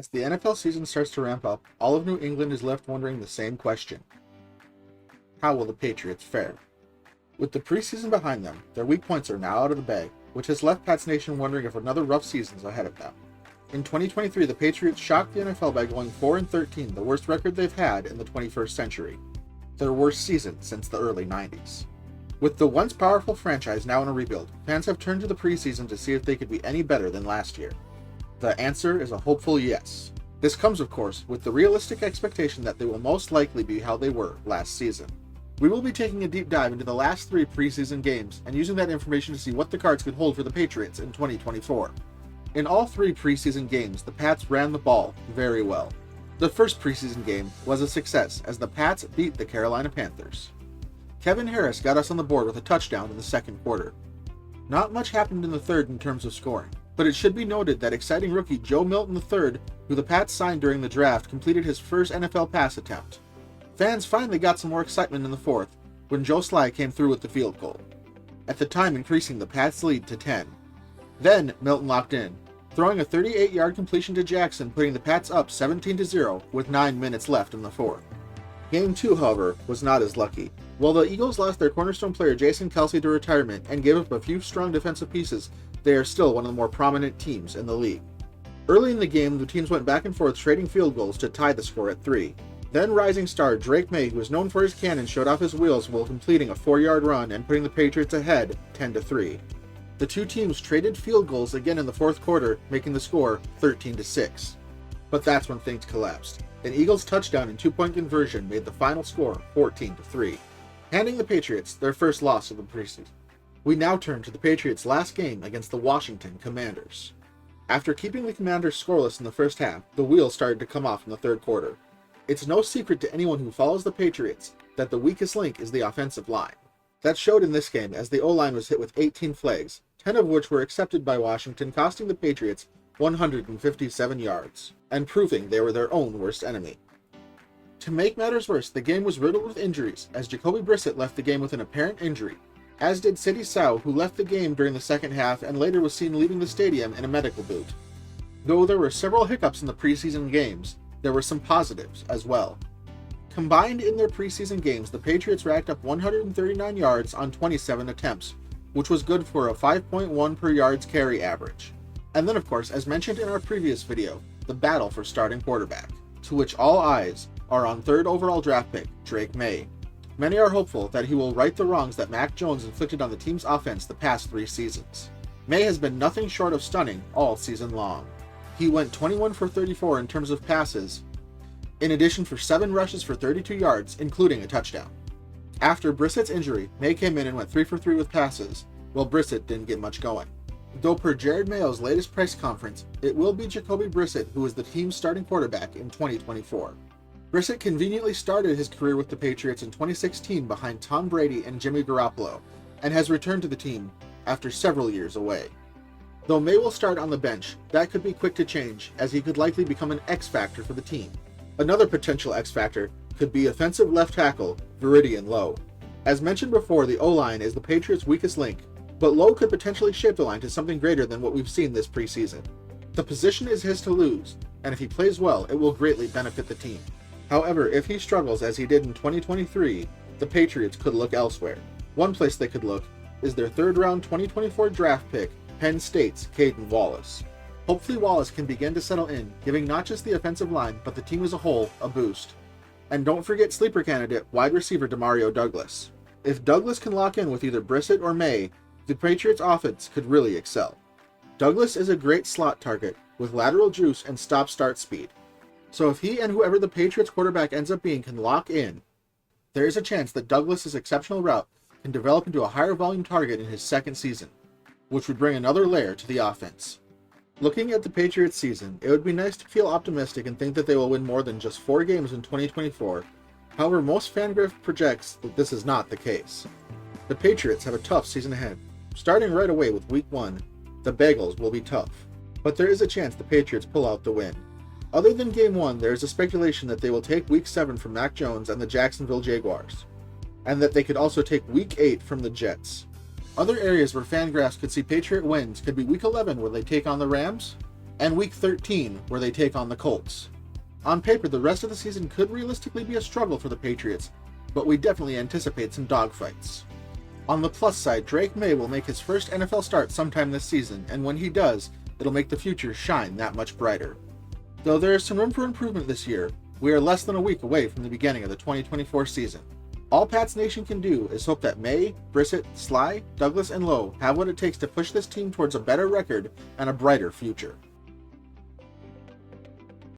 As the NFL season starts to ramp up, all of New England is left wondering the same question. How will the Patriots fare? With the preseason behind them, their weak points are now out of the bag, which has left Pats Nation wondering if another rough season is ahead of them. In 2023, the Patriots shocked the NFL by going 4-13, the worst record they've had in the 21st century. Their worst season since the early 90s. With the once powerful franchise now in a rebuild, fans have turned to the preseason to see if they could be any better than last year. The answer is a hopeful yes. This comes, of course, with the realistic expectation that they will most likely be how they were last season. We will be taking a deep dive into the last 3 preseason games and using that information to see what the cards could hold for the Patriots in 2024. In all 3 preseason games, the Pats ran the ball very well. The first preseason game was a success as the Pats beat the Carolina Panthers. Kevin Harris got us on the board with a touchdown in the second quarter. Not much happened in the third in terms of scoring, but it should be noted that exciting rookie Joe Milton III, who the Pats signed during the draft, completed his first NFL pass attempt. Fans finally got some more excitement in the fourth, when Joe Sly came through with the field goal, at the time increasing the Pats' lead to 10. Then Milton locked in, throwing a 38-yard completion to Jackson, putting the Pats up 17-0 with 9 minutes left in the fourth. Game 2, however, was not as lucky. While the Eagles lost their cornerstone player Jason Kelce to retirement and gave up a few strong defensive pieces, they are still one of the more prominent teams in the league. Early in the game, the teams went back and forth trading field goals to tie the score at 3. Then rising star Drake May, who is known for his cannon, showed off his wheels while completing a 4-yard run and putting the Patriots ahead 10-3. The two teams traded field goals again in the fourth quarter, making the score 13-6. But that's when things collapsed. An Eagles touchdown and 2-point conversion made the final score 14-3, handing the Patriots their first loss of the preseason. We now turn to the Patriots' last game against the Washington Commanders. After keeping the Commanders scoreless in the first half, the wheels started to come off in the third quarter. It's no secret to anyone who follows the Patriots that the weakest link is the offensive line. That showed in this game as the O-line was hit with 18 flags, 10 of which were accepted by Washington, costing the Patriots 157 yards, and proving they were their own worst enemy. To make matters worse, the game was riddled with injuries, as Jacoby Brissett left the game with an apparent injury, as did Sidy Sow, who left the game during the second half and later was seen leaving the stadium in a medical boot. Though there were several hiccups in the preseason games, there were some positives as well. Combined in their preseason games, the Patriots racked up 139 yards on 27 attempts, which was good for a 5.1 per yards carry average. And then, of course, as mentioned in our previous video, the battle for starting quarterback, to which all eyes are on 3rd overall draft pick Drake May. Many are hopeful that he will right the wrongs that Mac Jones inflicted on the team's offense the past 3 seasons. May has been nothing short of stunning all season long. He went 21 for 34 in terms of passes, in addition for 7 rushes for 32 yards, including a touchdown. After Brissett's injury, May came in and went 3 for 3 with passes, while Brissett didn't get much going. Though per Jared Mayo's latest press conference, it will be Jacoby Brissett who is the team's starting quarterback in 2024. Brissett conveniently started his career with the Patriots in 2016 behind Tom Brady and Jimmy Garoppolo, and has returned to the team after several years away. Though May will start on the bench, that could be quick to change, as he could likely become an X-factor for the team. Another potential X-factor could be offensive left tackle Veridian Lowe. As mentioned before, the O-line is the Patriots' weakest link, but Lowe could potentially shape the line to something greater than what we've seen this preseason. The position is his to lose, and if he plays well, it will greatly benefit the team. However, if he struggles as he did in 2023, the Patriots could look elsewhere. One place they could look is their 3rd round 2024 draft pick, Penn State's Caden Wallace. Hopefully Wallace can begin to settle in, giving not just the offensive line, but the team as a whole a boost. And don't forget sleeper candidate wide receiver Demario Douglas. If Douglas can lock in with either Brissett or May, the Patriots offense could really excel. Douglas is a great slot target with lateral juice and stop-start speed. So if he and whoever the Patriots quarterback ends up being can lock in, there is a chance that Douglas's exceptional route can develop into a higher volume target in his second season, which would bring another layer to the offense. Looking at the Patriots season, it would be nice to feel optimistic and think that they will win more than just 4 games in 2024. However, most Fangraph projects that this is not the case. The Patriots have a tough season ahead. Starting right away with Week 1, the Bagels will be tough, but there is a chance the Patriots pull out the win. Other than Game 1, there is a speculation that they will take Week 7 from Mac Jones and the Jacksonville Jaguars, and that they could also take Week 8 from the Jets. Other areas where Fangraphs could see Patriot wins could be Week 11 where they take on the Rams, and Week 13, where they take on the Colts. On paper, the rest of the season could realistically be a struggle for the Patriots, but we definitely anticipate some dogfights. On the plus side, Drake May will make his first NFL start sometime this season, and when he does, it'll make the future shine that much brighter. Though there is some room for improvement this year, we are less than a week away from the beginning of the 2024 season. All Pats Nation can do is hope that May, Brissett, Sly, Douglas, and Lowe have what it takes to push this team towards a better record and a brighter future.